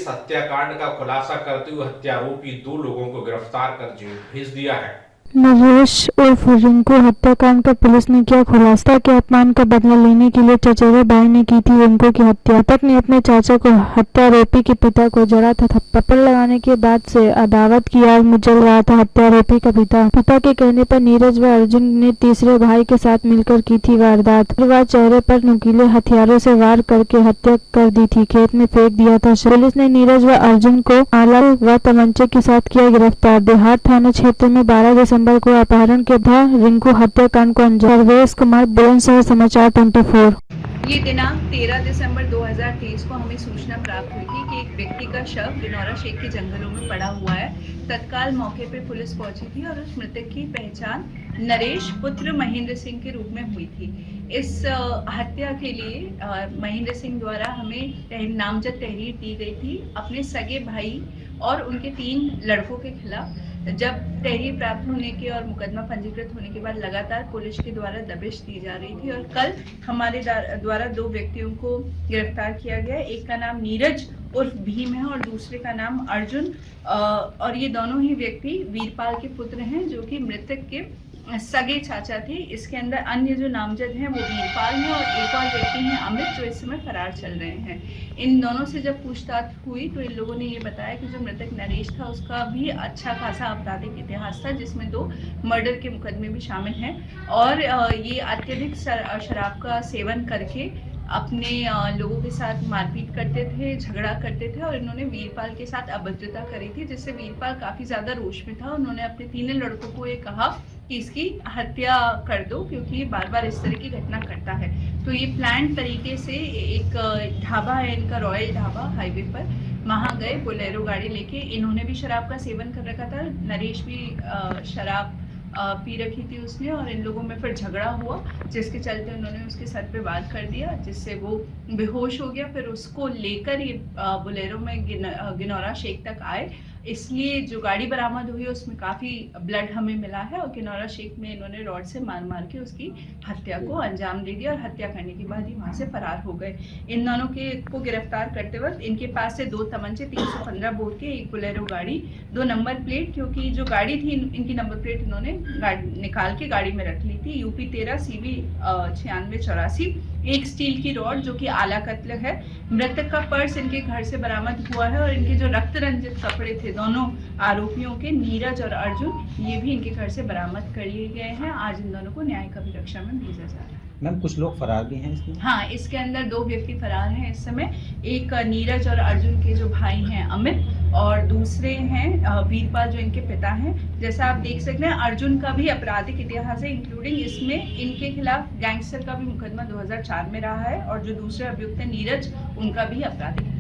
इस हत्याकांड का खुलासा करते हुए हत्यारोपी 2 लोगों को गिरफ्तार कर जेल भेज दिया है। नरेश उर्फ रिंकू हत्याकांड का पुलिस ने किया खुलासा के अपमान का बदला लेने के लिए चचेरे भाई ने की थी रिंकू की हत्या। मृतक ने अपने चाचा को हत्यारोपी के पिता को जड़ा था। थप्पड़ लगाने के बाद से अदावत की आग में जल रहा था हत्यारोपी का पिता के कहने पर नीरज व अर्जुन ने तीसरे भाई के साथ मिलकर की थी वारदात। वह चेहरे पर नुकीले हथियारों से वार करके हत्या कर दी थी, खेत में फेंक दिया था। पुलिस ने नीरज व अर्जुन को आला व तमंचे के साथ किया गिरफ्तार। देहात थाना क्षेत्र में 12 दिसंबर को अपहरण के बाद रिंकू हत्याकांड को अंजाम। परवेश कुमार, बुलंदशहर समाचार 24। ये दिनांक 13 दिसंबर 2023 को हमें सूचना प्राप्त हुई थी कि एक व्यक्ति का शव गिनौरा शेख के जंगलों में पड़ा हुआ है। तत्काल मौके पर पुलिस पहुंची थी और उस मृतक की पहचान नरेश पुत्र महेंद्र सिंह के रूप में हुई थी। इस हत्या के लिए महेंद्र सिंह द्वारा हमें नामजद तहरीर दी गई थी अपने सगे भाई और उनके 3 लड़कों के खिलाफ। जब तहरीर प्राप्त होने के और मुकदमा पंजीकृत होने के बाद लगातार पुलिस के द्वारा दबिश दी जा रही थी और कल हमारे द्वारा 2 व्यक्तियों को गिरफ्तार किया गया। एक का नाम नीरज उर्फ भीम है और दूसरे का नाम अर्जुन, और ये दोनों ही व्यक्ति वीरपाल के पुत्र हैं जो कि मृतक के सगे चाचा थे। इसके अंदर अन्य जो नामजद हैं वो वीरपाल हैं और एक और व्यक्ति हैं अमित, जो इस समय फरार चल रहे हैं। इन दोनों से जब पूछताछ हुई तो इन लोगों ने ये बताया कि जो मृतक नरेश था उसका भी अच्छा खासा आपराधिक इतिहास था, जिसमें 2 मर्डर के मुकदमे भी शामिल हैं और ये अत्यधिक शराब का सेवन करके अपने लोगों के साथ मारपीट करते थे, झगड़ा करते थे और इन्होंने वीरपाल के साथ अभद्रता करी थी, जिससे वीरपाल काफ़ी ज़्यादा रोष में था। उन्होंने अपने 3 लड़कों को ये कहा कि इसकी हत्या कर दो क्योंकि ये बार-बार इस तरह की घटना करता है। तो ये प्लान तरीके से एक ढाबा है इनका, रॉयल ढाबा हाईवे पर, वहाँ गए बोलेरो गाड़ी लेके। इन्होंने भी शराब का सेवन कर रखा था, नरेश भी शराब पी रखी थी उसने और इन लोगों में फिर झगड़ा हुआ, जिसके चलते उन्होंने उसके सर पे वार कर दिया जिससे वो बेहोश हो गया। फिर उसको लेकर ये बोलेरो में गिनौरा शेख तक आए। इसलिए जो गाड़ी बरामद हुई उसमें काफ़ी ब्लड हमें मिला है और गिनौरा शेख में इन्होंने रॉड से मार के उसकी हत्या को अंजाम दे दिया और हत्या करने के बाद ही वहाँ से फरार हो गए। इन दोनों को गिरफ्तार करते वक्त इनके पास से 2 तमंचे, 315 बोर के, एक बोलेरो गाड़ी, 2 नंबर प्लेट, क्योंकि जो गाड़ी थी इनकी नंबर प्लेट इन्होंने निकाल के गाड़ी में रख ली थी, UP 13 CV 9684, एक स्टील की रॉड जो कि आला कत्ल है। मृतक का पर्स इनके घर से बरामद हुआ है और इनके जो रक्त रंजित कपड़े थे दोनों आरोपियों के, नीरज और अर्जुन, ये भी इनके घर से बरामद कर लिए गए हैं। आज इन दोनों को न्यायिक अभिरक्षा में भेजा जा रहा है। मैम, कुछ लोग फरार भी हैं इसमें? हाँ, इसके अंदर 2 व्यक्ति फरार हैं इस समय। एक नीरज और अर्जुन के जो भाई हैं अमित, और दूसरे हैं वीरपाल जो इनके पिता हैं। जैसा आप देख सकते हैं अर्जुन का भी आपराधिक इतिहास है, इंक्लूडिंग इसमें इनके खिलाफ गैंगस्टर का भी मुकदमा 2004 में रहा है और जो दूसरे अभियुक्त है नीरज, उनका भी आपराधिक